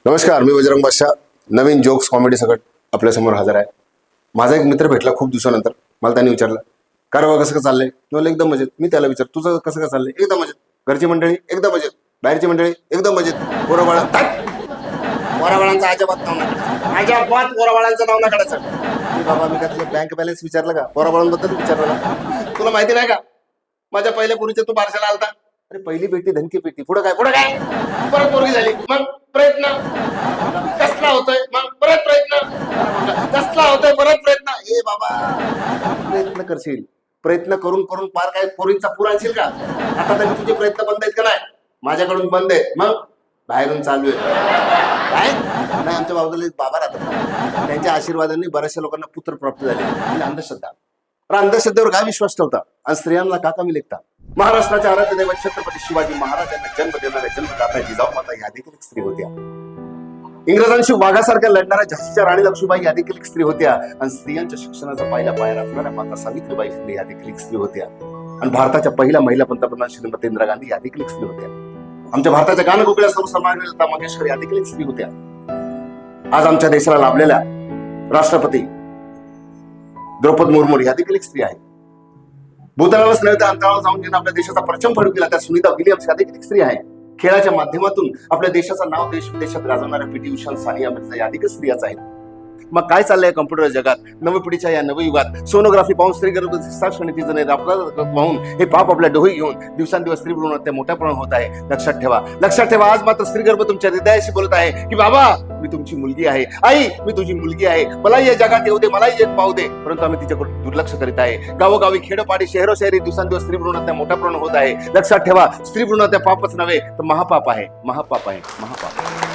नमस्कार, मी बजरंग बादशाह. नवीन jokes comedy सकट आपल्यासमोर हजर आहे. माझा एक मित्र भेटला खूप दिवसानंतर. मला त्याने विचारलं, का रे कसं काय चाललंय? मी म्हणलं एकदम मजेत. मी त्याला विचार, तुझं कसं काय चाललंय? एकदम मजेत. घरची मंडळी एकदम मजेत, बाहेरची मंडळी एकदम मजेत. पोराबाळा पोराबाळांचा अजिबात नाव ना काढायचं, अजिबात पोराबाळांचं नाव ना काढायचं. बाबा, मी काय तुझं बँक बॅलन्स विचारलं का? पोराबाळांबद्दल विचारलं ना? तुला माहिती नाही का, माझ्या पहिल्या पोरीच्या तू बारशाला आलता? अरे पहिली पेटी धनकी पेटी, पुढे काय परत पोरगी झाली, मग प्रयत्न कसला होतोय, मग परत प्रयत्न कसला होतोय, परत प्रयत्न. ए बाबा, प्रयत्न करशील, प्रयत्न करून करून पार काय पोरींचा पूर आणशील का? आता तरी तुझे प्रयत्न बंद आहेत का? नाही, माझ्याकडून बंद आहेत. मग बाहेरून चालू आहे काय? नाही, आमच्या बाबाला बाबा राहतात, त्यांच्या आशीर्वादाने बऱ्याचशा लोकांना पुत्र प्राप्त झाले. म्हणजे अंधश्रद्धा. अंधश्रद्धेवर काय विश्वास ठेवता आणि स्त्रियांना का कमी लेखता? महाराष्ट्राच्या आराध्य दैवत छत्रपती शिवाजी महाराजांना जन्म देणाऱ्या जन्मदाता जिजाऊ माता या देखील एक स्त्री होत्या. इंग्रजांशी वाघासारख्या लढणाऱ्या झाशीच्या राणी लक्ष्मीबाई या देखील एक स्त्री होत्या. आणि स्त्रियांच्या शिक्षणाचा पहिला पाया रचणाऱ्या माता सावित्रीबाई फुले या देखील एक स्त्री होत्या. आणि भारताच्या पहिल्या महिला पंतप्रधान श्रीमती इंदिरा गांधी या देखील एक स्त्री होत्या. आमच्या भारताच्या गानकोकिळा सर्वसामान्य लता मंगेशकर या देखील एक स्त्री होत्या. आज आमच्या देशाला लाभलेल्या राष्ट्रपती द्रौपदी मुर्मू या देखील एक स्त्री आहे. भूतलावरच नव्हे तर अंतराळावर जाऊन ज्यांनी आपल्या देशाचा परचम फडकू केला त्या सुनीता विलियम्स या देखील एक स्त्री आहे. खेळाच्या माध्यमातून आपल्या देशाचं नाव देश विदेशात गाजवणाऱ्या पीटी उषा, सानिया मिर्झा या देखील स्त्रियाच आहेत. मग काय चाललंय कम्प्युटर जगात? नवपिढीच्या या नवयुगात सोनोग्राफी पाहून स्त्रीगर्भ क्षणितीचं पाहून हे पाप आपल्या डोही घेऊन दिवसांदिवस स्त्री भ्रूण हत्या मोठ्या प्रमाणात होत आहे. लक्षात ठेवा, आज मात्र स्त्रीगर्भ तुमच्या हृदयाशी बोलत आहे की बाबा, मी तुमची मुलगी आहे, आई मी तुझी मुलगी आहे, मलाही या जगात येऊ दे, मलाही जग पाहू दे. परंतु आम्ही तिच्याकडे दुर्लक्ष करीत आहे. गावोगावी, खेडोपाडी, शहरोशहरी दिवसांदिवस स्त्री भ्रूण हत्या मोठ्या प्रमाणात होत आहे. लक्षात ठेवा, स्त्री भ्रूण हत्या पापच नव्हे तर महापाप आहे, महापाप आहे, महापाप.